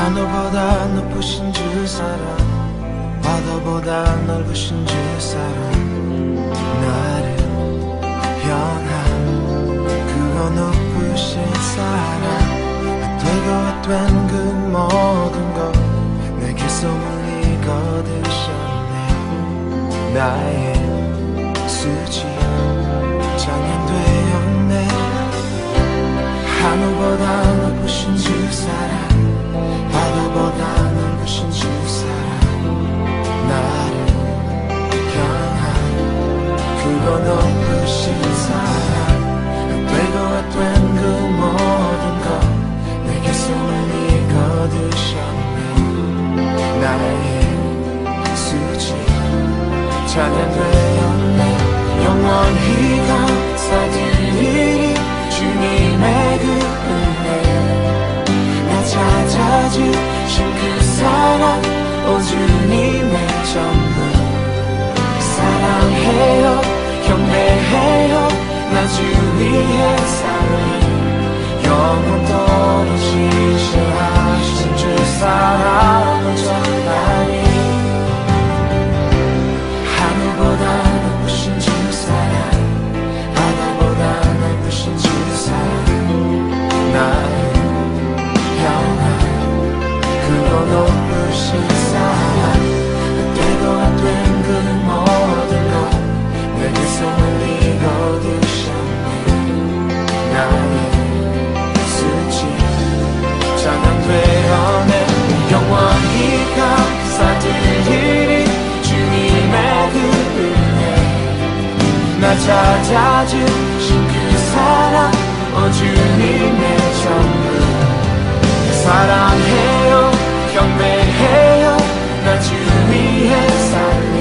하늘보다 높으신 주 사랑, 바다보다 넓으신 주 사랑, 나를 향한 그거 높으신 사랑, 되고 된 그 모든 것 내게서 멀리 거두셨네. 나의 수지 장인되었네. 하늘보다 높으신 주 사랑, 바다보다 넓으신 주 사랑, 나를 향한 그거 높으신 사랑, 되고 된 그 모든 것 내게서 멀리 거두셨네. 나의 수지 찬양되었네. 영원히 감사드리리 주님의 그 은혜, 나 찾아주신 그 사랑, 오 주님의 전부. 사랑해요, 경배해요, 나 주 위에 살리. 영원토록 신실하신 주 사랑을 전하리. 하늘보다 높으신 주 사랑, 바다보다 넓으신 주 사랑, 나를 향한 그거 높으신 사랑, 되고 된 그 모든 것 내게서 멀리 거두셨네. 나의 수치 찬양되었네. 영원히 감사드리리 주님의 그 은혜, 나 찾아주신 그 사랑, 오 주님의 전부. 사랑해요, 경배해요, 나 주 위에 살리.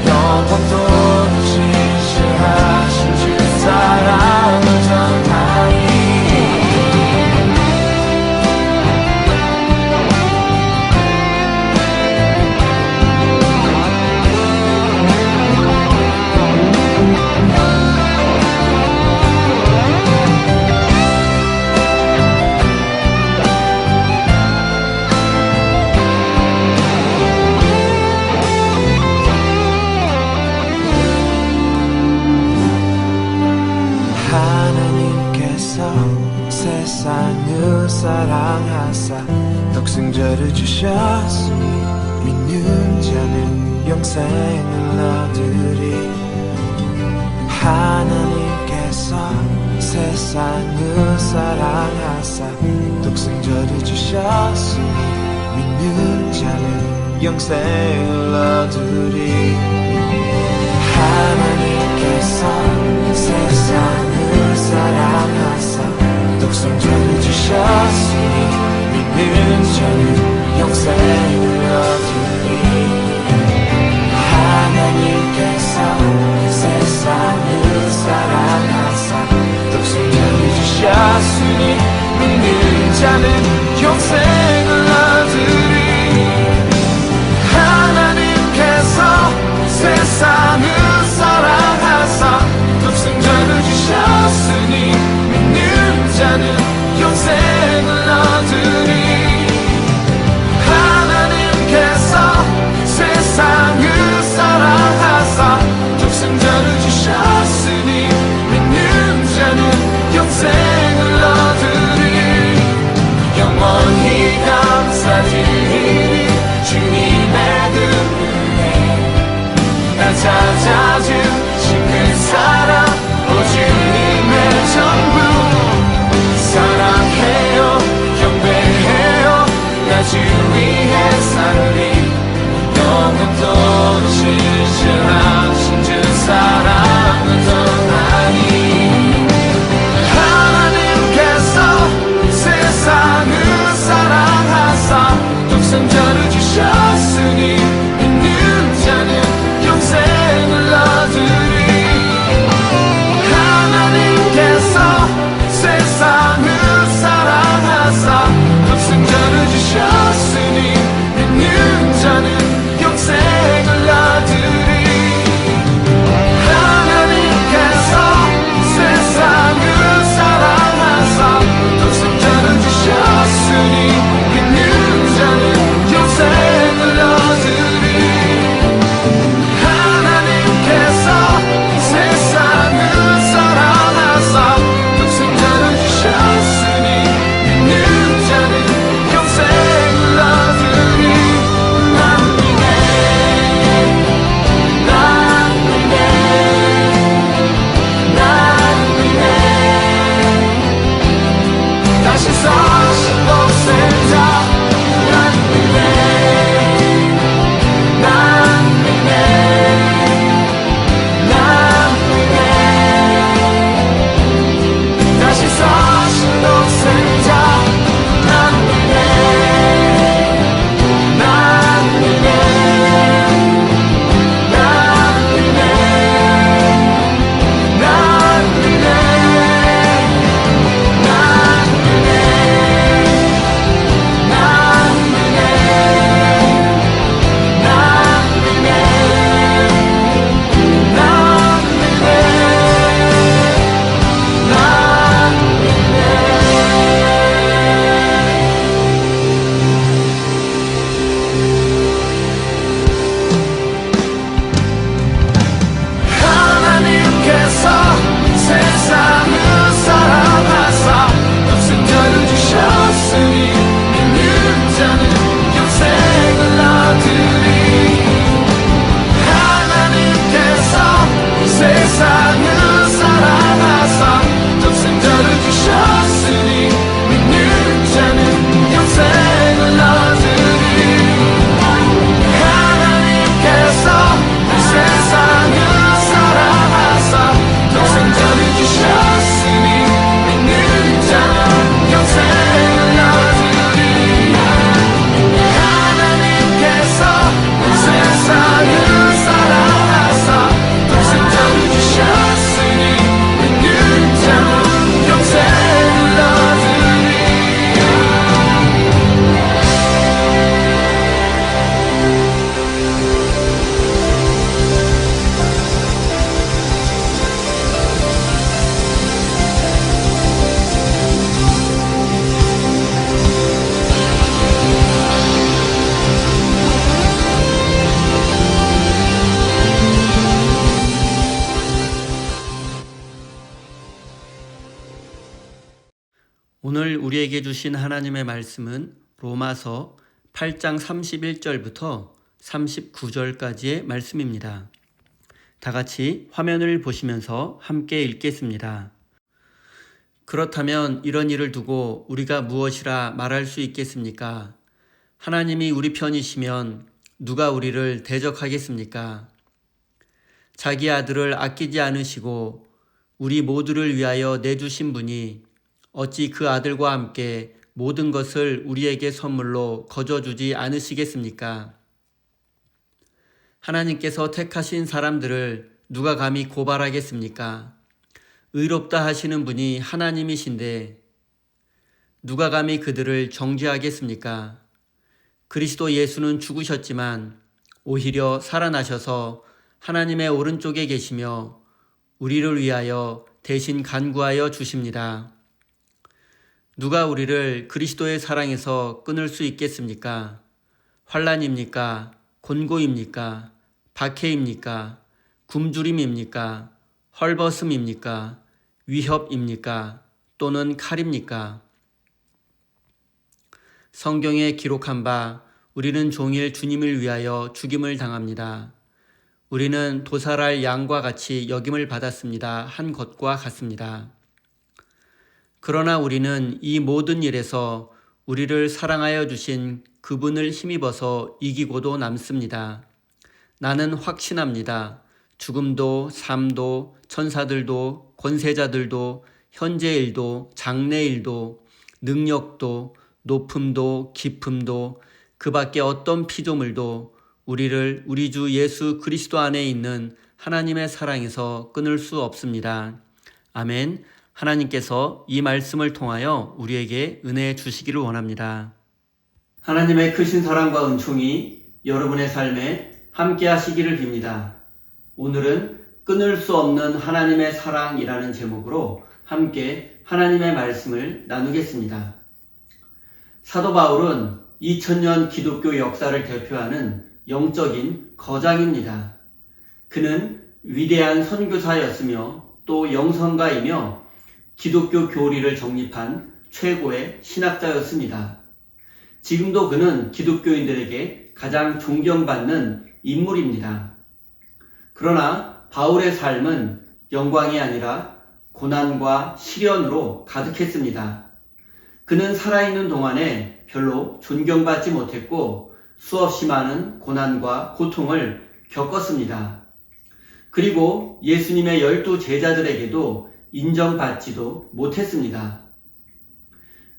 영원토록 신실하신 주 사랑을 전하리. 세상을 사랑하사 독생자를 주셨으니 믿는 자는 영생을 얻으리. 하나님께서 세상을 사랑하사 독생자를 주셨으니 믿는 자는 영생을 얻으리. 하나님께서 세상을 사랑하사 독생자를 주셨으니 믿는 자는 영생을 얻으리. 하나님께서 세상을 사랑하사 독생자를 주셨으니 믿는 자는 영생을 얻으리. 하나님께서 세상을 사랑하사 독생자를 주셨으니 믿는 자는 영생을 얻으리. 우리에게 주신 하나님의 말씀은 로마서 8장 31절부터 39절까지의 말씀입니다. 다 같이 화면을 보시면서 함께 읽겠습니다. 그렇다면 이런 일을 두고 우리가 무엇이라 말할 수 있겠습니까? 하나님이 우리 편이시면 누가 우리를 대적하겠습니까? 자기 아들을 아끼지 않으시고 우리 모두를 위하여 내주신 분이 어찌 그 아들과 함께 모든 것을 우리에게 선물로 거저주지 않으시겠습니까? 하나님께서 택하신 사람들을 누가 감히 고발하겠습니까? 의롭다 하시는 분이 하나님이신데 누가 감히 그들을 정죄하겠습니까? 그리스도 예수는 죽으셨지만 오히려 살아나셔서 하나님의 오른쪽에 계시며 우리를 위하여 대신 간구하여 주십니다. 누가 우리를 그리스도의 사랑에서 끊을 수 있겠습니까? 환난입니까? 곤고입니까? 박해입니까? 굶주림입니까? 헐벗음입니까? 위협입니까? 또는 칼입니까? 성경에 기록한 바 우리는 종일 주님을 위하여 죽임을 당합니다. 우리는 도살할 양과 같이 여김을 받았습니다. 한 것과 같습니다. 그러나 우리는 이 모든 일에서 우리를 사랑하여 주신 그분을 힘입어서 이기고도 남습니다. 나는 확신합니다. 죽음도 삶도 천사들도 권세자들도 현재일도 장래일도 능력도 높음도 깊음도 그 밖에 어떤 피조물도 우리를 우리 주 예수 그리스도 안에 있는 하나님의 사랑에서 끊을 수 없습니다. 아멘. 하나님께서 이 말씀을 통하여 우리에게 은혜 주시기를 원합니다. 하나님의 크신 사랑과 은총이 여러분의 삶에 함께 하시기를 빕니다. 오늘은 끊을 수 없는 하나님의 사랑이라는 제목으로 함께 하나님의 말씀을 나누겠습니다. 사도 바울은 2000년 기독교 역사를 대표하는 영적인 거장입니다. 그는 위대한 선교사였으며 또 영성가이며 기독교 교리를 정립한 최고의 신학자였습니다. 지금도 그는 기독교인들에게 가장 존경받는 인물입니다. 그러나 바울의 삶은 영광이 아니라 고난과 시련으로 가득했습니다. 그는 살아있는 동안에 별로 존경받지 못했고 수없이 많은 고난과 고통을 겪었습니다. 그리고 예수님의 12 제자들에게도 인정받지도 못했습니다.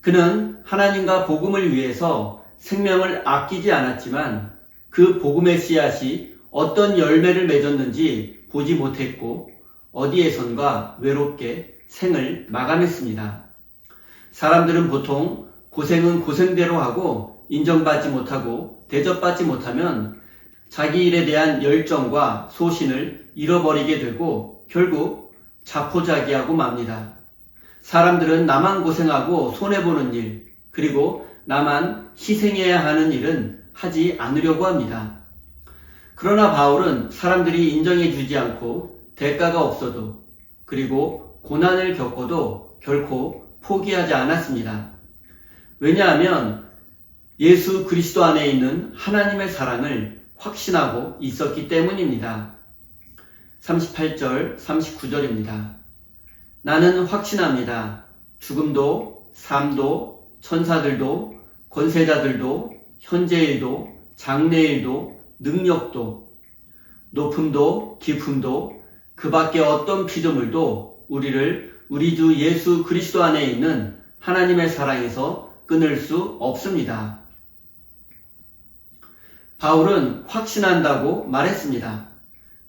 그는 하나님과 복음을 위해서 생명을 아끼지 않았지만 그 복음의 씨앗이 어떤 열매를 맺었는지 보지 못했고 어디에선가 외롭게 생을 마감했습니다. 사람들은 보통 고생은 고생대로 하고 인정받지 못하고 대접받지 못하면 자기 일에 대한 열정과 소신을 잃어버리게 되고 결국 자포자기하고 맙니다. 사람들은 나만 고생하고 손해보는 일, 그리고 나만 희생해야 하는 일은 하지 않으려고 합니다. 그러나 바울은 사람들이 인정해주지 않고 대가가 없어도 그리고 고난을 겪어도 결코 포기하지 않았습니다. 왜냐하면 예수 그리스도 안에 있는 하나님의 사랑을 확신하고 있었기 때문입니다. 38절, 39절입니다. 나는 확신합니다. 죽음도, 삶도, 천사들도, 권세자들도, 현재일도, 장래일도, 능력도, 높음도, 깊음도, 그 밖에 어떤 피조물도 우리를 우리 주 예수 그리스도 안에 있는 하나님의 사랑에서 끊을 수 없습니다. 바울은 확신한다고 말했습니다.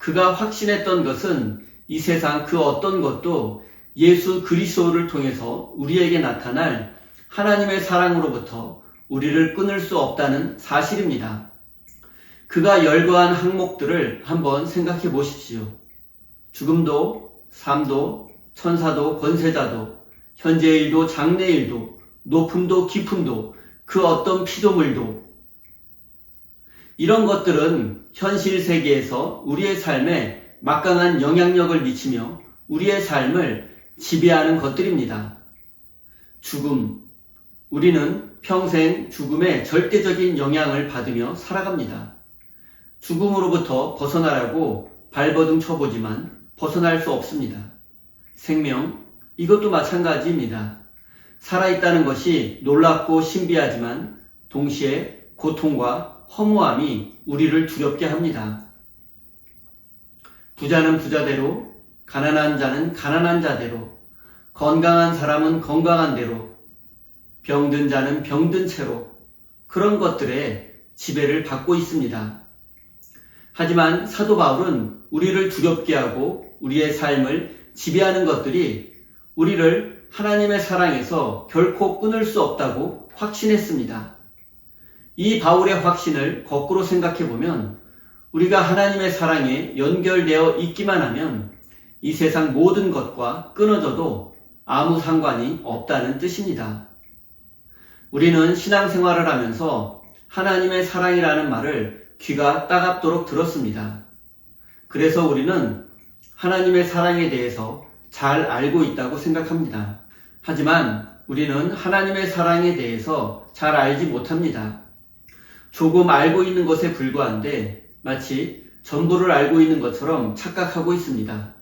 그가 확신했던 것은 이 세상 그 어떤 것도 예수 그리스도를 통해서 우리에게 나타날 하나님의 사랑으로부터 우리를 끊을 수 없다는 사실입니다. 그가 열거한 항목들을 한번 생각해 보십시오. 죽음도, 삶도, 천사도, 권세자도, 현재일도, 장래일도, 높음도, 깊음도, 그 어떤 피조물도, 이런 것들은 현실 세계에서 우리의 삶에 막강한 영향력을 미치며 우리의 삶을 지배하는 것들입니다. 죽음, 우리는 평생 죽음의 절대적인 영향을 받으며 살아갑니다. 죽음으로부터 벗어나라고 발버둥 쳐보지만 벗어날 수 없습니다. 생명, 이것도 마찬가지입니다. 살아있다는 것이 놀랍고 신비하지만 동시에 고통과 허무함이 우리를 두렵게 합니다. 부자는 부자대로, 가난한 자는 가난한 자대로, 건강한 사람은 건강한 대로, 병든 자는 병든 채로 그런 것들에 지배를 받고 있습니다. 하지만 사도 바울은 우리를 두렵게 하고 우리의 삶을 지배하는 것들이 우리를 하나님의 사랑에서 결코 끊을 수 없다고 확신했습니다. 이 바울의 확신을 거꾸로 생각해 보면 우리가 하나님의 사랑에 연결되어 있기만 하면 이 세상 모든 것과 끊어져도 아무 상관이 없다는 뜻입니다. 우리는 신앙생활을 하면서 하나님의 사랑이라는 말을 귀가 따갑도록 들었습니다. 그래서 우리는 하나님의 사랑에 대해서 잘 알고 있다고 생각합니다. 하지만 우리는 하나님의 사랑에 대해서 잘 알지 못합니다. 조금 알고 있는 것에 불과한데 마치 전부를 알고 있는 것처럼 착각하고 있습니다.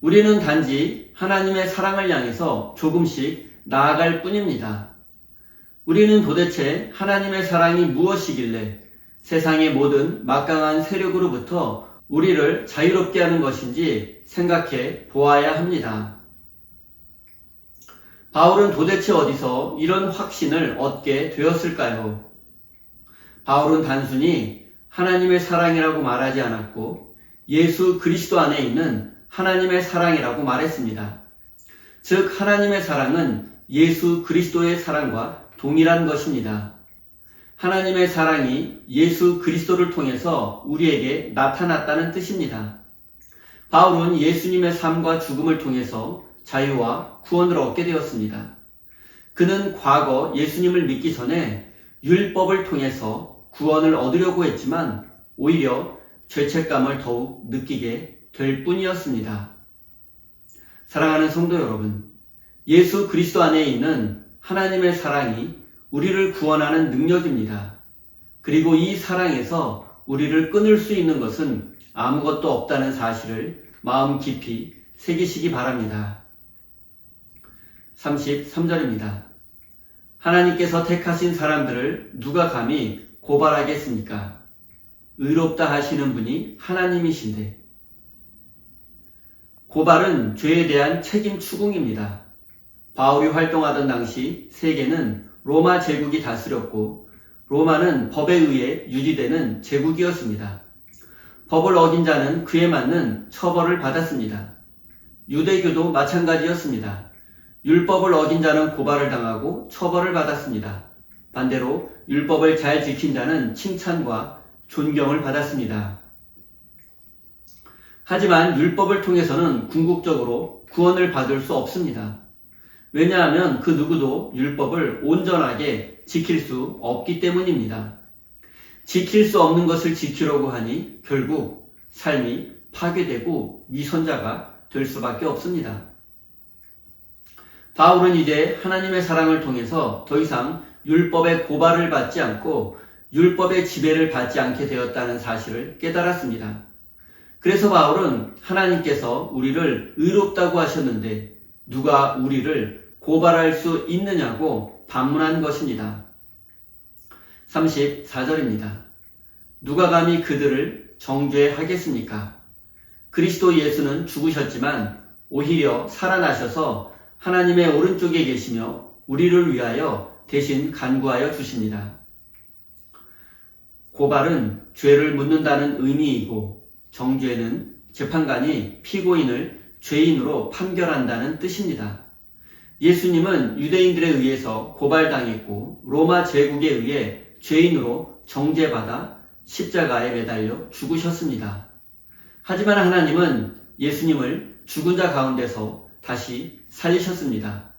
우리는 단지 하나님의 사랑을 향해서 조금씩 나아갈 뿐입니다. 우리는 도대체 하나님의 사랑이 무엇이길래 세상의 모든 막강한 세력으로부터 우리를 자유롭게 하는 것인지 생각해 보아야 합니다. 바울은 도대체 어디서 이런 확신을 얻게 되었을까요? 바울은 단순히 하나님의 사랑이라고 말하지 않았고 예수 그리스도 안에 있는 하나님의 사랑이라고 말했습니다. 즉 하나님의 사랑은 예수 그리스도의 사랑과 동일한 것입니다. 하나님의 사랑이 예수 그리스도를 통해서 우리에게 나타났다는 뜻입니다. 바울은 예수님의 삶과 죽음을 통해서 자유와 구원을 얻게 되었습니다. 그는 과거 예수님을 믿기 전에 율법을 통해서 구원을 얻으려고 했지만 오히려 죄책감을 더욱 느끼게 될 뿐이었습니다. 사랑하는 성도 여러분, 예수 그리스도 안에 있는 하나님의 사랑이 우리를 구원하는 능력입니다. 그리고 이 사랑에서 우리를 끊을 수 있는 것은 아무것도 없다는 사실을 마음 깊이 새기시기 바랍니다. 33절입니다. 하나님께서 택하신 사람들을 누가 감히 고발하겠습니까? 의롭다 하시는 분이 하나님이신데. 고발은 죄에 대한 책임 추궁입니다. 바울이 활동하던 당시 세계는 로마 제국이 다스렸고 로마는 법에 의해 유지되는 제국이었습니다. 법을 어긴 자는 그에 맞는 처벌을 받았습니다. 유대교도 마찬가지였습니다. 율법을 어긴 자는 고발을 당하고 처벌을 받았습니다. 반대로 율법을 잘 지킨 자는 칭찬과 존경을 받았습니다. 하지만 율법을 통해서는 궁극적으로 구원을 받을 수 없습니다. 왜냐하면 그 누구도 율법을 온전하게 지킬 수 없기 때문입니다. 지킬 수 없는 것을 지키려고 하니 결국 삶이 파괴되고 위선자가 될 수밖에 없습니다. 바울은 이제 하나님의 사랑을 통해서 더 이상 율법의 고발을 받지 않고 율법의 지배를 받지 않게 되었다는 사실을 깨달았습니다. 그래서 바울은 하나님께서 우리를 의롭다고 하셨는데 누가 우리를 고발할 수 있느냐고 반문한 것입니다. 34절입니다. 누가 감히 그들을 정죄하겠습니까? 그리스도 예수는 죽으셨지만 오히려 살아나셔서 하나님의 오른쪽에 계시며 우리를 위하여 대신 간구하여 주십니다. 고발은 죄를 묻는다는 의미이고 정죄는 재판관이 피고인을 죄인으로 판결한다는 뜻입니다. 예수님은 유대인들에 의해서 고발당했고 로마 제국에 의해 죄인으로 정죄받아 십자가에 매달려 죽으셨습니다. 하지만 하나님은 예수님을 죽은 자 가운데서 다시 살리셨습니다.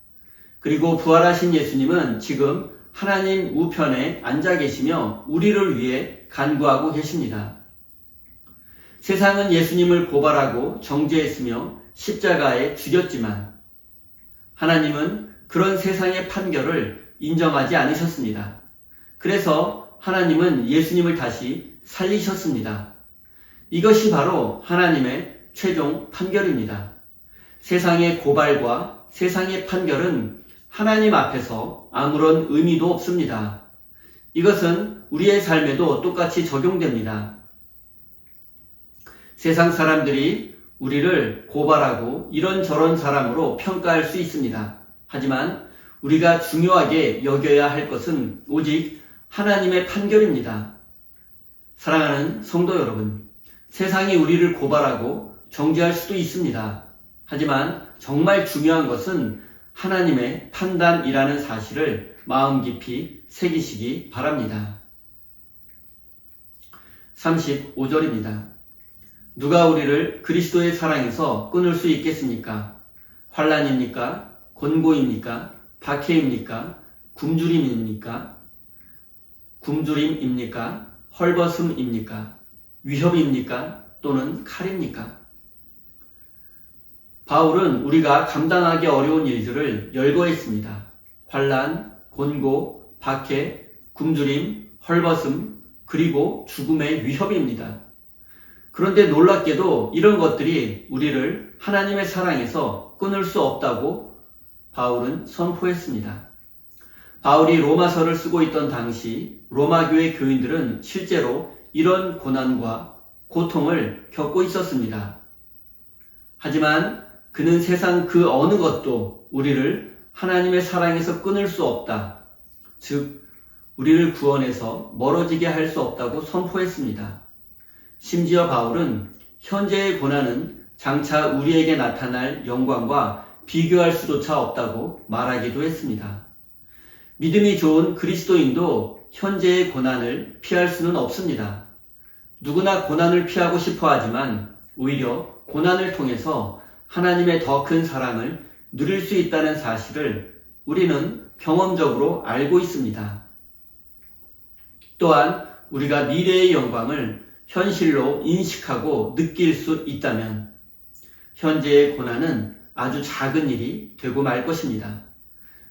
그리고 부활하신 예수님은 지금 하나님 우편에 앉아 계시며 우리를 위해 간구하고 계십니다. 세상은 예수님을 고발하고 정죄했으며 십자가에 죽였지만 하나님은 그런 세상의 판결을 인정하지 않으셨습니다. 그래서 하나님은 예수님을 다시 살리셨습니다. 이것이 바로 하나님의 최종 판결입니다. 세상의 고발과 세상의 판결은 하나님 앞에서 아무런 의미도 없습니다. 이것은 우리의 삶에도 똑같이 적용됩니다. 세상 사람들이 우리를 고발하고 이런저런 사람으로 평가할 수 있습니다. 하지만 우리가 중요하게 여겨야 할 것은 오직 하나님의 판결입니다. 사랑하는 성도 여러분, 세상이 우리를 고발하고 정죄할 수도 있습니다. 하지만 정말 중요한 것은 하나님의 판단이라는 사실을 마음 깊이 새기시기 바랍니다. 35절입니다. 누가 우리를 그리스도의 사랑에서 끊을 수 있겠습니까? 환난입니까? 곤고입니까? 박해입니까? 굶주림입니까? 헐벗음입니까? 위협입니까? 또는 칼입니까? 바울은 우리가 감당하기 어려운 일들을 열거했습니다. 환난, 곤고, 박해, 굶주림, 헐벗음, 그리고 죽음의 위협입니다. 그런데 놀랍게도 이런 것들이 우리를 하나님의 사랑에서 끊을 수 없다고 바울은 선포했습니다. 바울이 로마서를 쓰고 있던 당시 로마 교회 교인들은 실제로 이런 고난과 고통을 겪고 있었습니다. 하지만 그는 세상 그 어느 것도 우리를 하나님의 사랑에서 끊을 수 없다. 즉, 우리를 구원해서 멀어지게 할 수 없다고 선포했습니다. 심지어 바울은 현재의 고난은 장차 우리에게 나타날 영광과 비교할 수조차 없다고 말하기도 했습니다. 믿음이 좋은 그리스도인도 현재의 고난을 피할 수는 없습니다. 누구나 고난을 피하고 싶어 하지만 오히려 고난을 통해서 하나님의 더 큰 사랑을 누릴 수 있다는 사실을 우리는 경험적으로 알고 있습니다. 또한 우리가 미래의 영광을 현실로 인식하고 느낄 수 있다면 현재의 고난은 아주 작은 일이 되고 말 것입니다.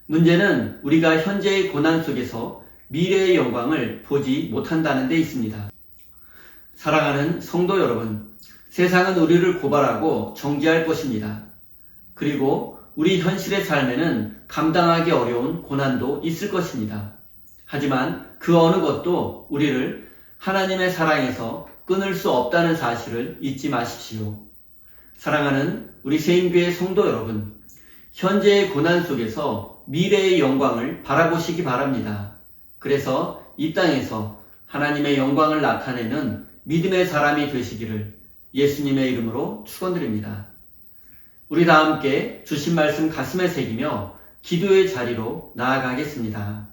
문제는 우리가 현재의 고난 속에서 미래의 영광을 보지 못한다는 데 있습니다. 사랑하는 성도 여러분, 세상은 우리를 고발하고 정죄할 것입니다. 그리고 우리 현실의 삶에는 감당하기 어려운 고난도 있을 것입니다. 하지만 그 어느 것도 우리를 하나님의 사랑에서 끊을 수 없다는 사실을 잊지 마십시오. 사랑하는 우리 세임교회 성도 여러분, 현재의 고난 속에서 미래의 영광을 바라보시기 바랍니다. 그래서 이 땅에서 하나님의 영광을 나타내는 믿음의 사람이 되시기를 예수님의 이름으로 축원드립니다. 우리 다 함께 주신 말씀 가슴에 새기며 기도의 자리로 나아가겠습니다.